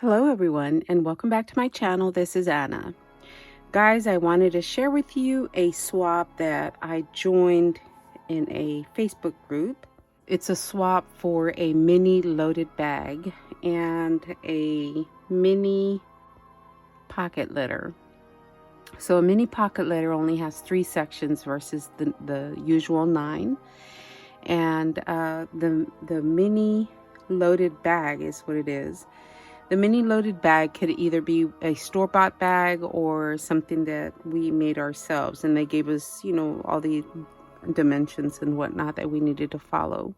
Hello everyone, and welcome back to my channel. This is Anna. Guys, I wanted to share with you a swap that I joined in a Facebook group. It's a swap for a mini loaded bag and a mini pocket letter. So a mini pocket letter only has 3 sections versus the usual 9. And the mini loaded bag is what it is. The mini loaded bag could either be a store-bought bag or something that we made ourselves. And they gave us, all the dimensions and whatnot that we needed to follow.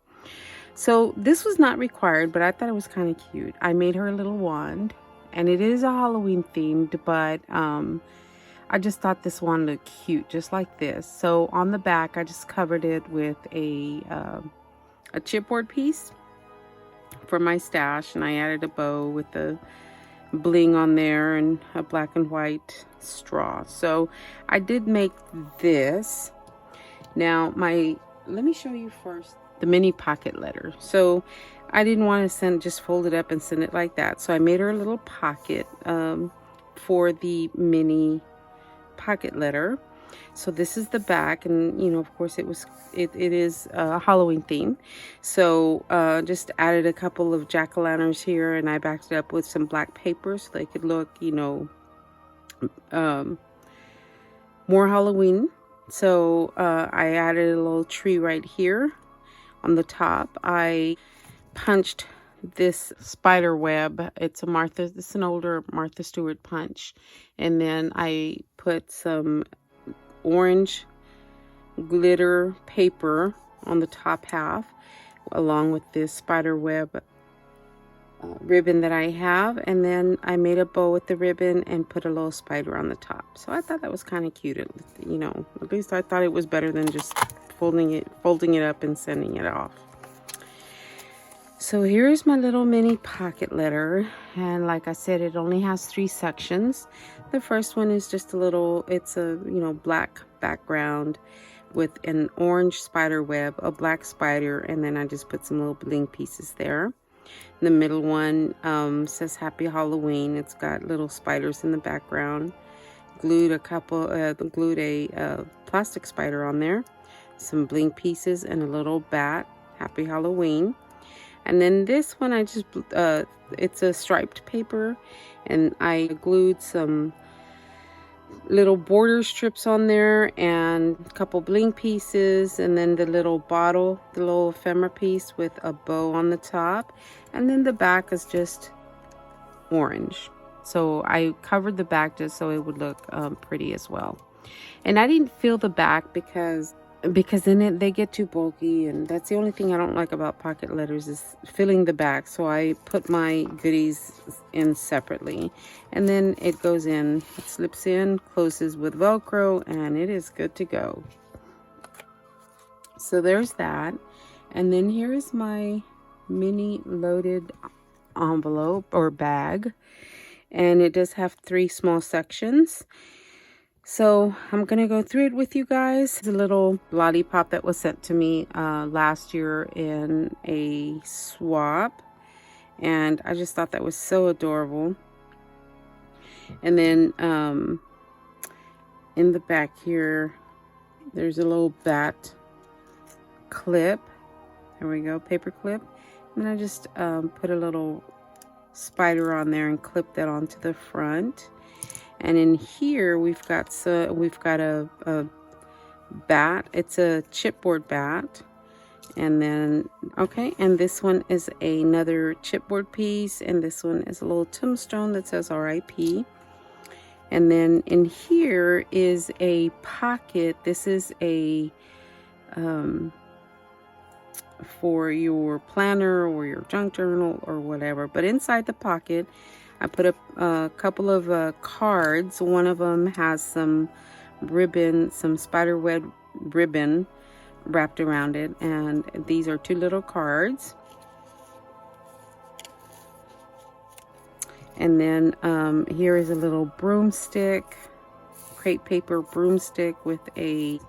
So this was not required, but I thought it was kind of cute. I made her a little wand, and it is a Halloween themed, but I just thought this wand looked cute, just like this. So on the back, I just covered it with a chipboard piece for my stash, and I added a bow with the bling on there and a black and white straw. So I did make this. Now let me show you first the mini pocket letter. So I didn't want to just fold it up and send it like that, so I made her a little pocket for the mini pocket letter. So this is the back, and of course it is a Halloween theme. So just added a couple of jack-o'-lanterns here, and I backed it up with some black paper so they could look more Halloween. So I added a little tree right here on the top. I punched this spider web. It's an older Martha Stewart punch, and then I put some orange glitter paper on the top half, along with this spider web ribbon that I have, and then I made a bow with the ribbon and put a little spider on the top. So I thought that was kind of cute. At least I thought it was better than just folding it up and sending it off. So here's my little mini pocket letter, and like I said, it only has 3 sections. The first one is just it's a black background with an orange spider web, a black spider, and then I just put some little bling pieces there. The middle one says Happy Halloween. It's got little spiders in the background. Glued a plastic spider on there, some bling pieces, and a little bat. Happy Halloween. And then this one, I just it's a striped paper, and I glued some little border strips on there and a couple bling pieces, and then the little bottle, the little ephemera piece with a bow on the top, and then the back is just orange. So I covered the back just so it would look pretty as well. And I didn't fill the back because then they get too bulky, and that's the only thing I don't like about pocket letters is filling the back. So I put my goodies in separately, and then it goes in, it slips in, closes with Velcro, and it is good to go. So there's that. And then here is my mini loaded envelope or bag, and it does have 3 small sections. So I'm going to go through it with you guys. It's a little lollipop that was sent to me last year in a swap, and I just thought that was so adorable. And then in the back here, there's a little bat clip. There we go, paper clip. And I just put a little spider on there and clipped that onto the front. And in here we've got a bat. It's a chipboard bat. And then and this one is another chipboard piece, and this one is a little tombstone that says RIP. And then in here is a pocket. This is a for your planner or your junk journal or whatever. But inside the pocket, I put a couple of cards. One of them has some ribbon, some spider web ribbon wrapped around it, and these are 2 little cards. And then here is a little broomstick, crepe paper broomstick with a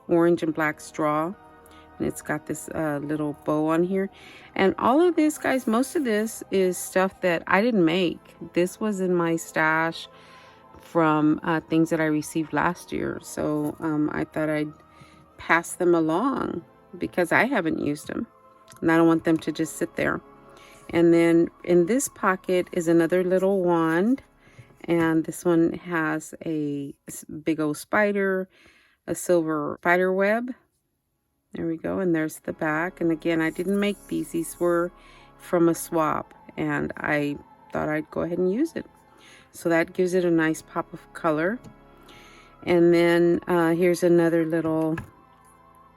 orange and black straw. And it's got this little bow on here. And all of this, guys, most of this is stuff that I didn't make. This was in my stash from things that I received last year. So I thought I'd pass them along because I haven't used them. And I don't want them to just sit there. And then in this pocket is another little wand. And this one has a big old spider, a silver spider web. There we go. And there's the back. And again, I didn't make these. These were from a swap. And I thought I'd go ahead and use it. So that gives it a nice pop of color. And then here's another little,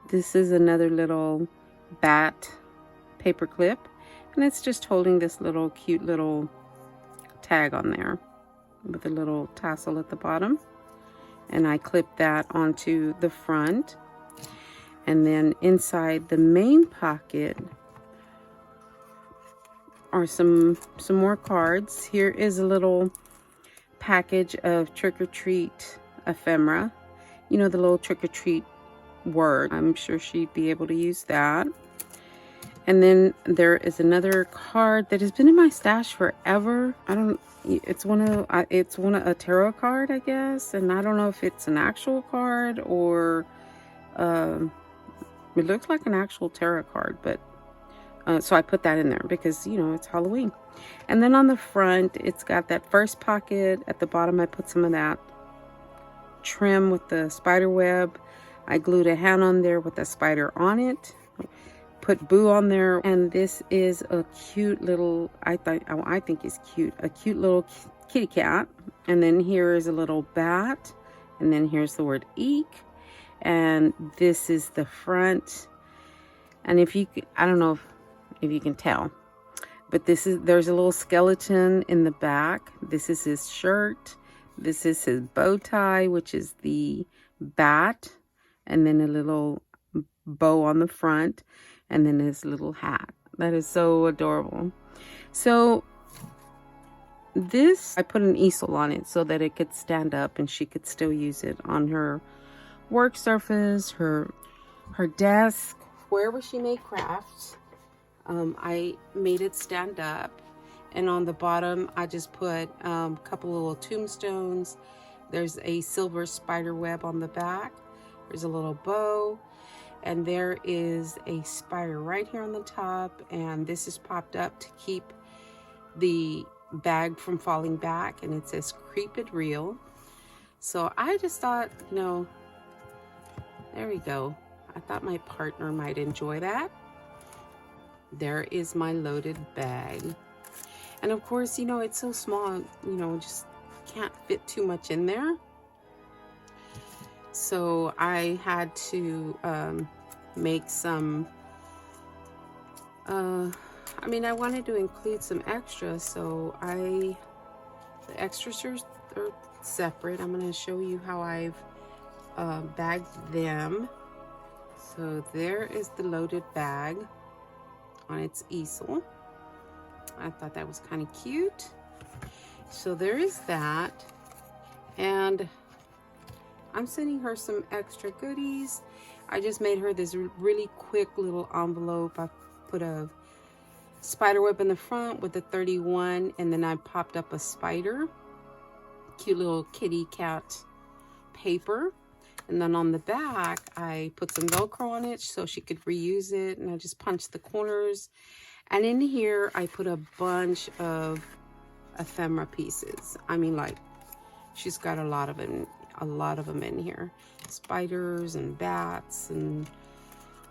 this is another little bat paper clip. And it's just holding this little cute little tag on there with a little tassel at the bottom. And I clipped that onto the front. And then inside the main pocket are some more cards. Here is a little package of trick-or-treat ephemera. You know, the little trick-or-treat word. I'm sure she'd be able to use that. And then there is another card that has been in my stash forever. It's one of a tarot card, I guess, and I don't know if it's an actual card or it looks like an actual tarot card, but so I put that in there because, you know, it's Halloween. And then on the front, it's got that first pocket. At the bottom, I put some of that trim with the spider web. I glued a hand on there with a spider on it. Put Boo on there, and this is a cute little, I think it's cute, a cute little kitty cat. And then here is a little bat, and then here's the word eek, and this is the front. And if you, I don't know if you can tell, but there's a little skeleton in the back. This is his shirt. This is his bow tie, which is the bat, and then a little bow on the front. And then his little hat. That is so adorable. So this, I put an easel on it so that it could stand up and she could still use it on her work surface, her desk, wherever she made crafts. I made it stand up. And on the bottom, I just put a couple little tombstones. There's a silver spider web on the back. There's a little bow. And there is a spider right here on the top, and this is popped up to keep the bag from falling back, and it says "Creep It Real." So I just thought, you know, there we go. I thought my partner might enjoy that. There is my loaded bag. And of course, you know, it's so small, you know, just can't fit too much in there. So I had to make some, I wanted to include some extras, so the extras are separate. I'm going to show you how I've bagged them. So there is the loaded bag on its easel. I thought that was kind of cute. So there is that. And I'm sending her some extra goodies. I just made her this really quick little envelope. I put a spider web in the front with a 31, and then I popped up a spider. Cute little kitty cat paper. And then on the back, I put some Velcro on it so she could reuse it. And I just punched the corners. And in here, I put a bunch of ephemera pieces. I mean, like, she's got a lot of them in here. Spiders and bats and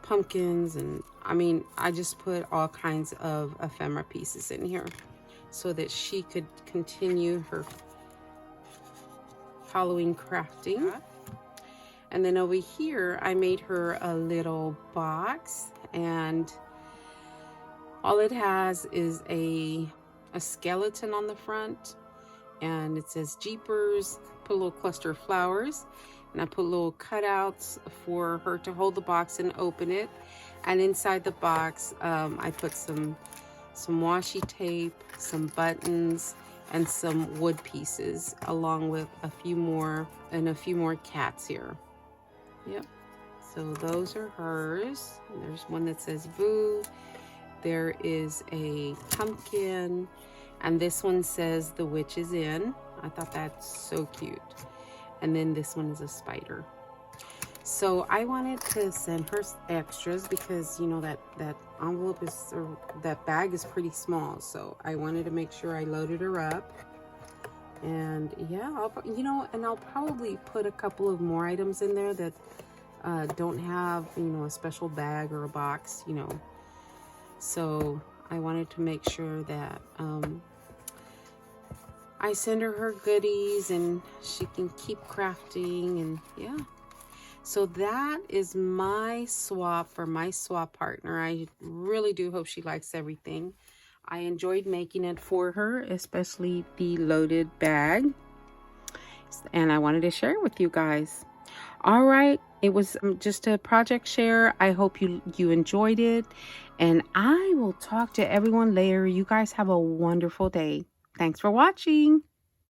pumpkins, and I mean, I just put all kinds of ephemera pieces in here so that she could continue her Halloween crafting. And then over here, I made her a little box, and all it has is a skeleton on the front, and it says Jeepers. Put a little cluster of flowers, and I put little cutouts for her to hold the box and open it. And inside the box, I put some washi tape, some buttons, and some wood pieces, along with a few more cats here. Yep. So those are hers. There's one that says boo. There is a pumpkin, and this one says the witch is in. I thought that's so cute. And then this one is a spider. So I wanted to send her extras because, you know, that envelope is, or that bag is pretty small. So I wanted to make sure I loaded her up. And yeah, I'll probably put a couple of more items in there that don't have, you know, a special bag or a box, you know. So I wanted to make sure that I send her goodies and she can keep crafting, and yeah. So that is my swap for my swap partner. I really do hope she likes everything. I enjoyed making it for her, especially the loaded bag. And I wanted to share it with you guys. All right, it was just a project share. I hope you enjoyed it, and I will talk to everyone later. You guys have a wonderful day. Thanks for watching.